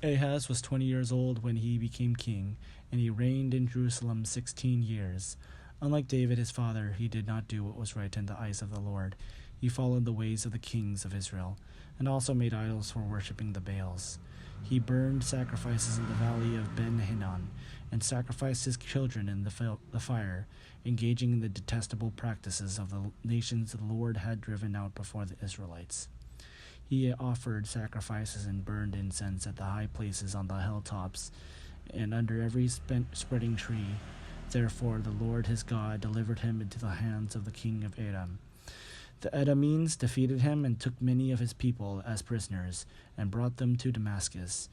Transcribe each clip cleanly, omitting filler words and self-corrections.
Ahaz was 20 years old when he became king, and he reigned in Jerusalem 16 years. Unlike David his father, he did not do what was right in the eyes of the Lord. He followed the ways of the kings of Israel, and also made idols for worshipping the Baals. He burned sacrifices in the valley of Ben-Hinnom, and sacrificed his children in the fire, engaging in the detestable practices of the nations the Lord had driven out before the Israelites. He offered sacrifices and burned incense at the high places on the hilltops, and under every spreading tree. Therefore the Lord his God delivered him into the hands of the king of Aram. The Edomites defeated him and took many of his people as prisoners, and brought them to Damascus.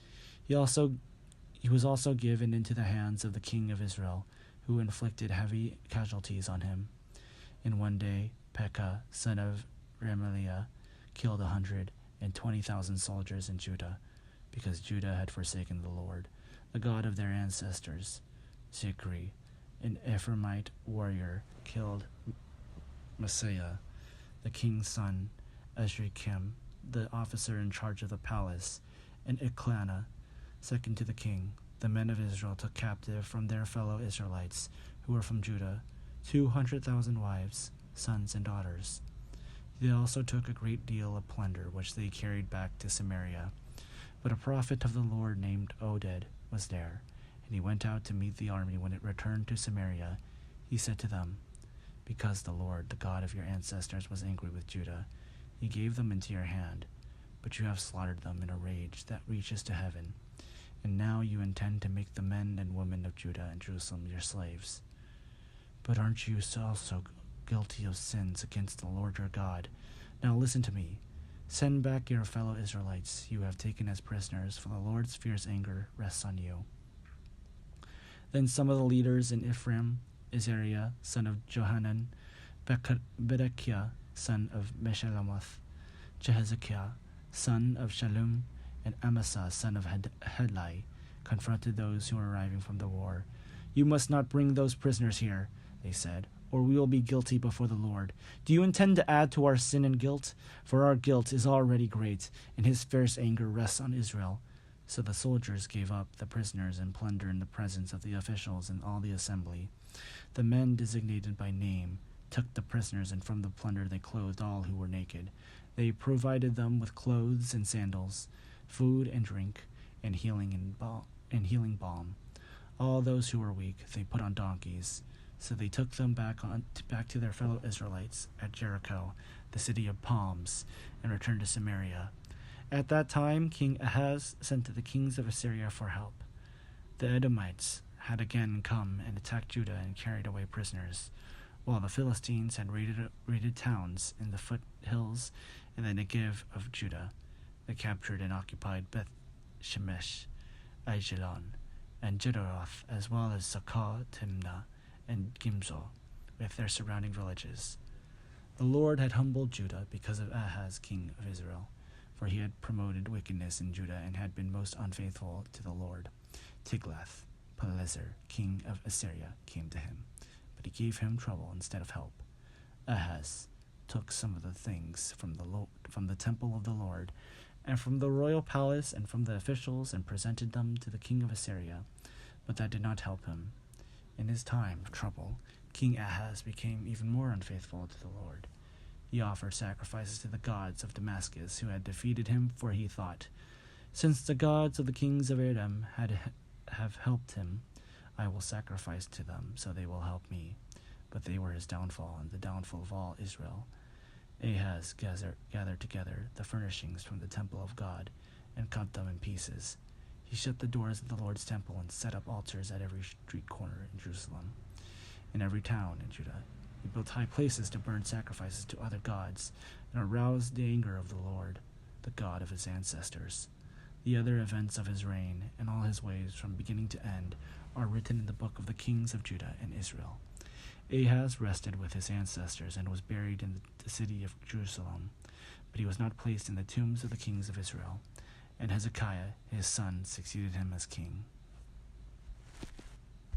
He was also given into the hands of the king of Israel, who inflicted heavy casualties on him. In one day, Pekah, son of Remaliah, killed 120,000 soldiers in Judah, because Judah had forsaken the Lord, the God of their ancestors. Zikri, an Ephraimite warrior, killed Messiah, the king's son, Azrikam, the officer in charge of the palace, and Elkanah, second to the king. The men of Israel took captive from their fellow Israelites, who were from Judah, 200,000 wives, sons, and daughters. They also took a great deal of plunder, which they carried back to Samaria. But a prophet of the Lord named Oded was there, and he went out to meet the army when it returned to Samaria. He said to them, "Because the Lord, the God of your ancestors, was angry with Judah, he gave them into your hand, but you have slaughtered them in a rage that reaches to heaven. And now you intend to make the men and women of Judah and Jerusalem your slaves. But aren't you also guilty of sins against the Lord your God? Now listen to me. Send back your fellow Israelites you have taken as prisoners, for the Lord's fierce anger rests on you." Then some of the leaders in Ephraim, Azariah, son of Johanan, Berechiah, son of Meshillemoth, Jehezekiah, son of Shallum, and Amasa, son of Hedlai, confronted those who were arriving from the war. "You must not bring those prisoners here," they said, "or we will be guilty before the Lord. Do you intend to add to our sin and guilt? For our guilt is already great, and his fierce anger rests on Israel." So the soldiers gave up the prisoners and plunder in the presence of the officials and all the assembly. The men designated by name took the prisoners, and from the plunder they clothed all who were naked. They provided them with clothes and sandals, food and drink, and healing balm. All those who were weak they put on donkeys. So they took them back to their fellow Israelites at Jericho, the city of palms, and returned to Samaria. At that time King Ahaz sent to the kings of Assyria for help. The Edomites had again come and attacked Judah and carried away prisoners, while the Philistines had raided towns in the foothills in the Negev of Judah. They captured and occupied Beth Shemesh, Aijalon, and Gederoth, as well as Sakah, Timnah, and Gimzo, with their surrounding villages. The Lord had humbled Judah because of Ahaz, king of Israel, for he had promoted wickedness in Judah and had been most unfaithful to the Lord. Tiglath-Pileser, king of Assyria, came to him, but he gave him trouble instead of help. Ahaz took some of the things from the temple of the Lord, and from the royal palace, and from the officials, and presented them to the king of Assyria, but that did not help him. In his time of trouble, King Ahaz became even more unfaithful to the Lord. He offered sacrifices to the gods of Damascus, who had defeated him, for he thought, "Since the gods of the kings of Edom have helped him, I will sacrifice to them, so they will help me." But they were his downfall, and the downfall of all Israel. Ahaz gathered together the furnishings from the temple of God, and cut them in pieces. He shut the doors of the Lord's temple, and set up altars at every street corner in Jerusalem. In every town in Judah, he built high places to burn sacrifices to other gods, and aroused the anger of the Lord, the God of his ancestors. The other events of his reign, and all his ways from beginning to end, are written in the book of the kings of Judah and Israel. Ahaz rested with his ancestors, and was buried in the city of Jerusalem, but he was not placed in the tombs of the kings of Israel. And Hezekiah his son succeeded him as king.